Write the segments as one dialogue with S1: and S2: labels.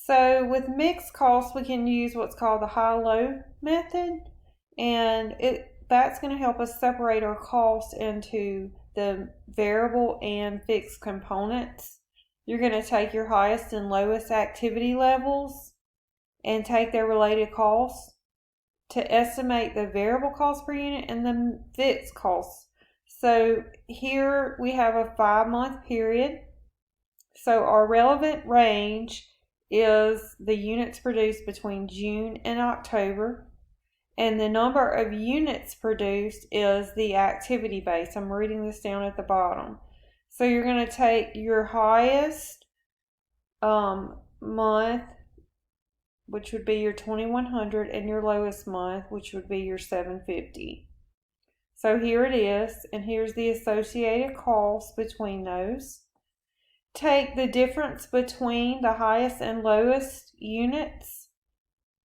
S1: So with mixed costs, we can use what's called the high-low method, and that's going to help us separate our costs into the variable and fixed components. You're going to take your highest and lowest activity levels and take their related costs to estimate the variable cost per unit and the fixed costs. So here we have a 5-month period. So our relevant range is the units produced between June and October, and the number of units produced is the activity base. I'm reading this down at the bottom. So you're going to take your highest month, which would be your 2100, and your lowest month, which would be your 750. So here it is, and here's the associated costs between those. Take the difference between the highest and lowest units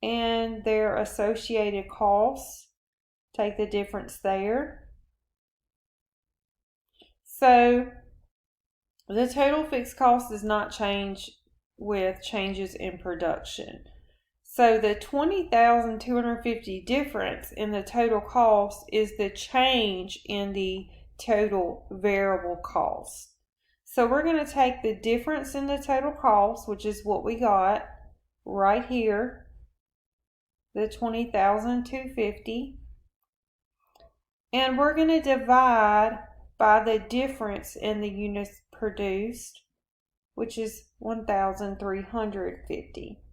S1: and their associated costs. Take the difference there. So the total fixed cost does not change with changes in production. So the $20,250 difference in the total cost is the change in the total variable cost. So we're going to take the difference in the total cost, which is what we got right here, the $20,250, and we're going to divide by the difference in the units produced, which is 1,350.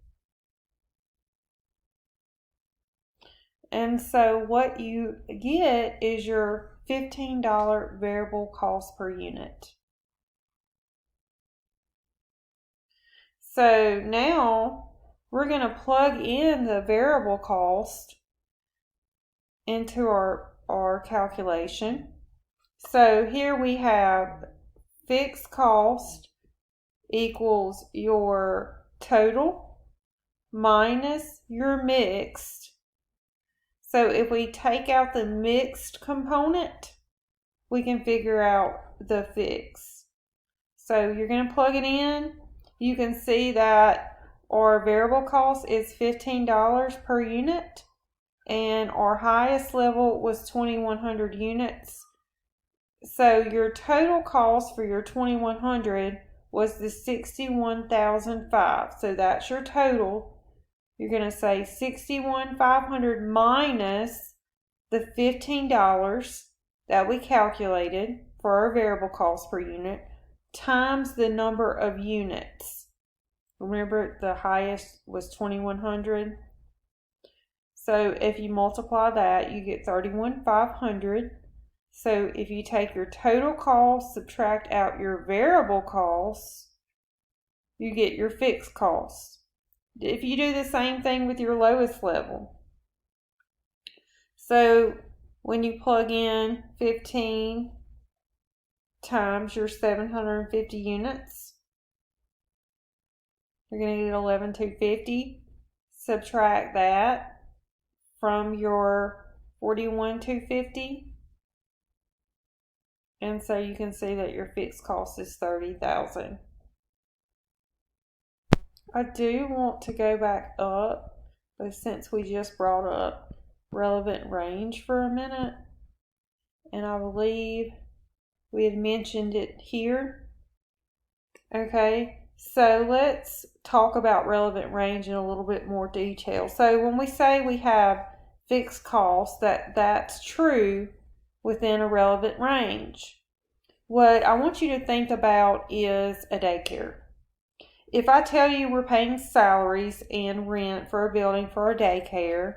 S1: And so what you get is your $15 variable cost per unit. So now we're going to plug in the variable cost into our calculation. So here we have fixed cost equals your total minus your mixed. So if we take out the mixed component, we can figure out the fixed. So you're going to plug it in. You can see that our variable cost is $15 per unit, and our highest level was 2,100 units. So your total cost for your 2,100 was the $61,500. So that's your total. You're going to say $61,500 minus the $15 that we calculated for our variable cost per unit times the number of units. Remember, the highest was 2,100. So if you multiply that, you get 31,500. So if you take your total cost, subtract out your variable costs, you get your fixed costs. If you do the same thing with your lowest level. So when you plug in 15 times your 750 units, you're going to get 11,250. Subtract that from your 41,250. And so you can see that your fixed cost is 30,000. I do want to go back up, but since we just brought up relevant range for a minute, and I believe we had mentioned it here. Okay, so let's talk about relevant range in a little bit more detail. So when we say we have fixed costs, that's true within a relevant range. What I want you to think about is a daycare. If I tell you we're paying salaries and rent for a building for a daycare,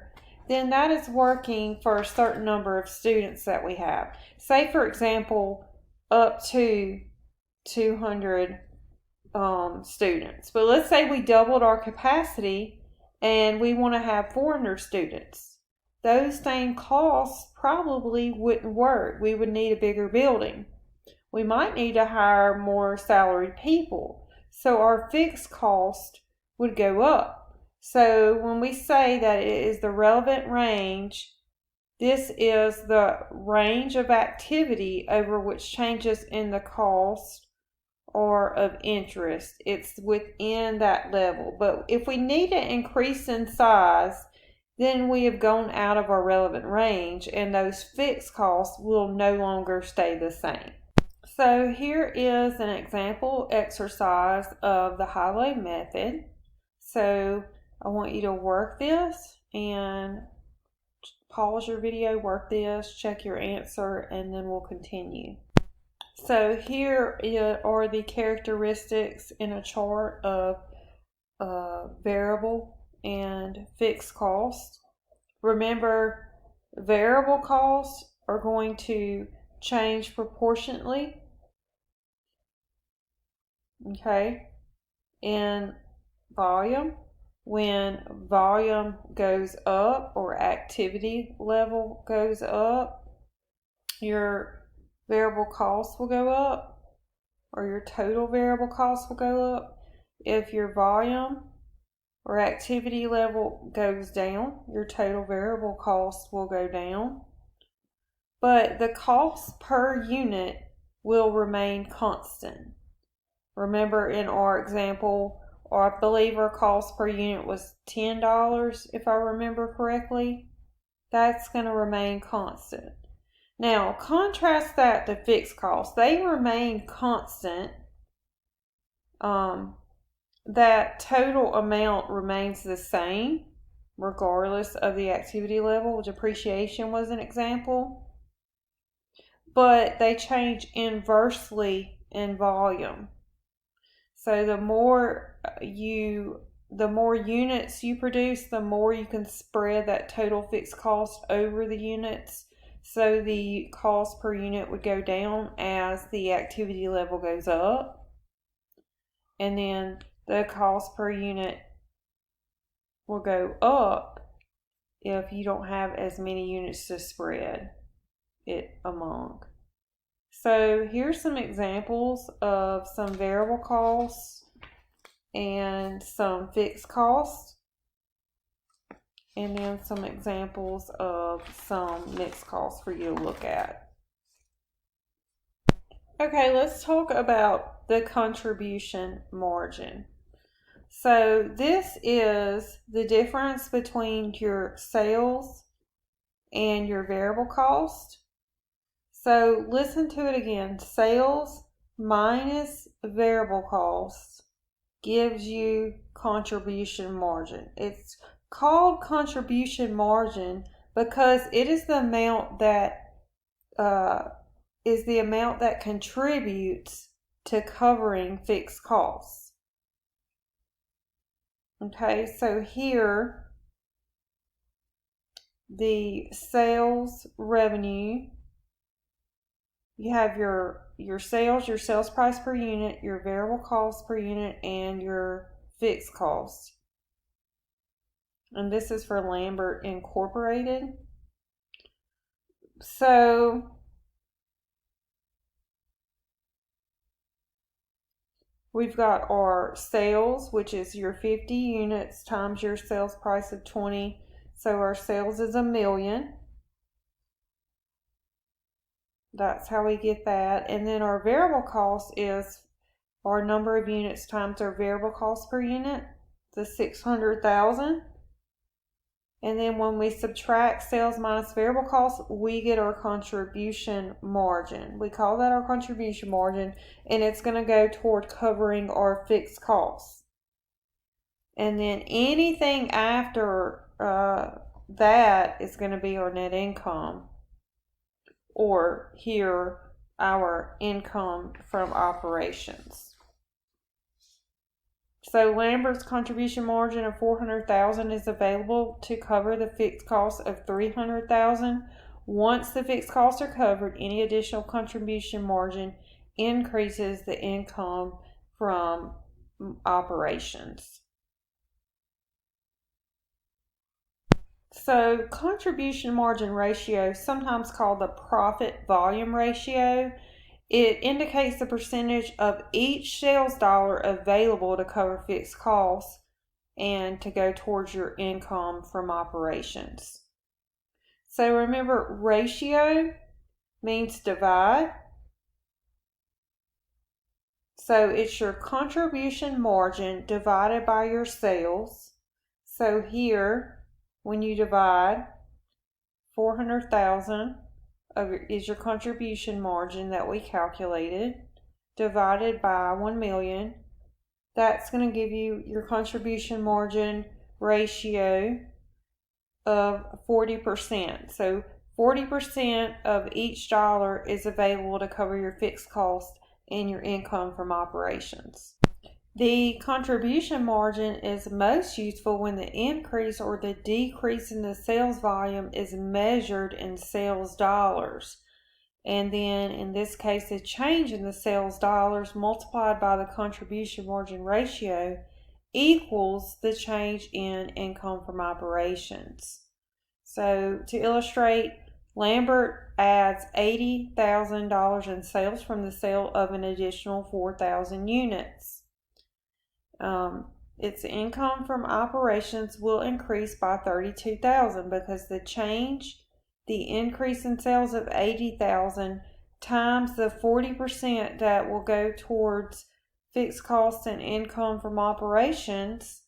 S1: then that is working for a certain number of students that we have. Say, for example, up to 200 students. But let's say we doubled our capacity and we want to have 400 students. Those same costs probably wouldn't work. We would need a bigger building. We might need to hire more salaried people. So our fixed cost would go up. So when we say that it is the relevant range, this is the range of activity over which changes in the cost are of interest. It's within that level. But if we need to increase in size, then we have gone out of our relevant range and those fixed costs will no longer stay the same. So here is an example exercise of the high-low method. So I want you to work this and pause your video, work this, check your answer, and then we'll continue. So here are the characteristics in a chart of variable and fixed cost. Remember, variable costs are going to change proportionately, okay, in volume. When volume goes up or activity level goes up, your variable costs will go up, or your total variable costs will go up. If your volume or activity level goes down, your total variable costs will go down. But the cost per unit will remain constant. Remember in our example, or I believe our cost per unit was $10 if I remember correctly. That's going to remain constant. Now, contrast that to fixed costs. They remain constant. That total amount remains the same regardless of the activity level. Depreciation was an example. But they change inversely in volume. So the more units you produce, the more you can spread that total fixed cost over the units. So the cost per unit would go down as the activity level goes up. And then the cost per unit will go up if you don't have as many units to spread it among. So here's some examples of some variable costs and some fixed costs, and then some examples of some mixed costs for you to look at. Okay, let's talk about the contribution margin. So this is the difference between your sales and your variable cost. So listen to it again. Sales minus variable costs gives you contribution margin. It's called contribution margin because it is the amount that contributes to covering fixed costs. Okay, so here the sales revenue, you have your sales price per unit, your variable cost per unit, and your fixed cost. And this is for Lambert Incorporated. So we've got our sales, which is your 50 units times your sales price of 20. So our sales is $1 million. That's how we get that. And then our variable cost is our number of units times our variable cost per unit, the 600,000. And then when we subtract sales minus variable costs, we get our contribution margin. We call that our contribution margin, and it's going to go toward covering our fixed costs. And then anything after that is going to be our net income, or here, our income from operations. So Lambert's contribution margin of $400,000 is available to cover the fixed costs of $300,000. Once the fixed costs are covered, any additional contribution margin increases the income from operations. So contribution margin ratio, sometimes called the profit volume ratio, it indicates the percentage of each sales dollar available to cover fixed costs and to go towards your income from operations. So remember, ratio means divide. So it's your contribution margin divided by your sales. So here, when you divide 400,000 is your contribution margin that we calculated, divided by 1 million. That's going to give you your contribution margin ratio of 40%. So 40% of each dollar is available to cover your fixed cost and your income from operations. The contribution margin is most useful when the increase or the decrease in the sales volume is measured in sales dollars. And then in this case, the change in the sales dollars multiplied by the contribution margin ratio equals the change in income from operations. So to illustrate, Lambert adds $80,000 in sales from the sale of an additional 4,000 units. Its income from operations will increase by $32,000 because the increase in sales of $80,000 times the 40% that will go towards fixed costs and income from operations,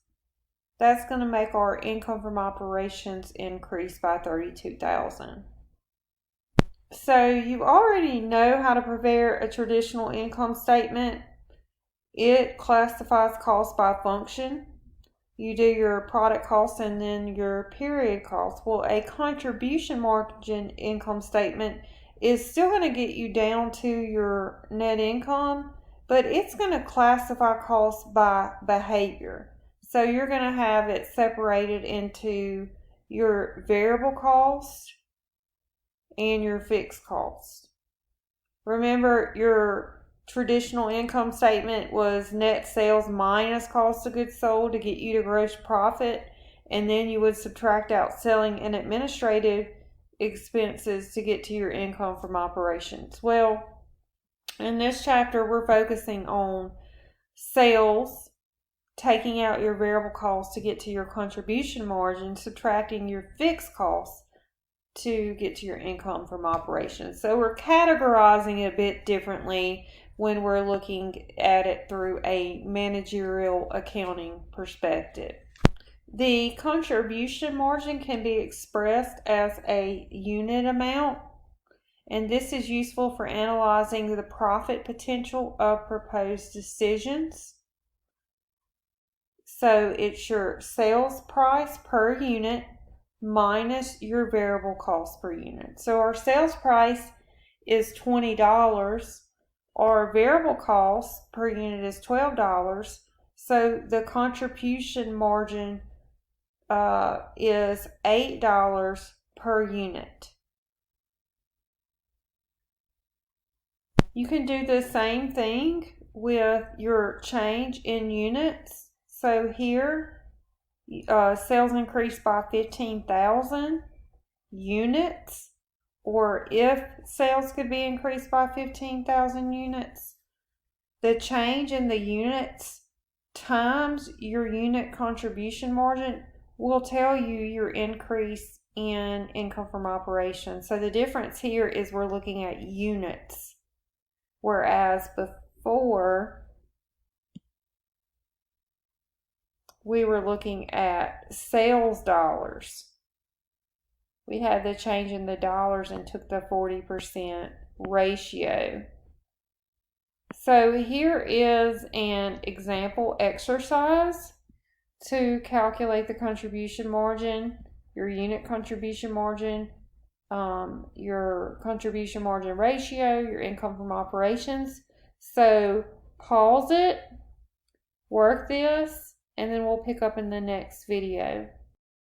S1: that's going to make our income from operations increase by $32,000. So you already know how to prepare a traditional income statement. It classifies costs by function. You do your product costs and then your period costs. Well, a contribution margin income statement is still going to get you down to your net income, but it's going to classify costs by behavior. So you're going to have it separated into your variable cost and your fixed cost. Remember, your traditional income statement was net sales minus cost of goods sold to get you to gross profit, and then you would subtract out selling and administrative expenses to get to your income from operations. Well, in this chapter, we're focusing on sales, taking out your variable costs to get to your contribution margin, subtracting your fixed costs to get to your income from operations. So we're categorizing it a bit differently when we're looking at it through a managerial accounting perspective. The contribution margin can be expressed as a unit amount, and this is useful for analyzing the profit potential of proposed decisions. So it's your sales price per unit minus your variable cost per unit. So our sales price is $20. Our variable cost per unit is $12. So the contribution margin is $8 per unit. You can do the same thing with your change in units. So here, sales increased by 15,000 units, or if sales could be increased by 15,000 units, the change in the units times your unit contribution margin will tell you your increase in income from operations. So the difference here is we're looking at units, whereas before we were looking at sales dollars. We had the change in the dollars and took the 40% ratio. So here is an example exercise to calculate the contribution margin, your unit contribution margin, your contribution margin ratio, your income from operations. So pause it, work this, and then we'll pick up in the next video.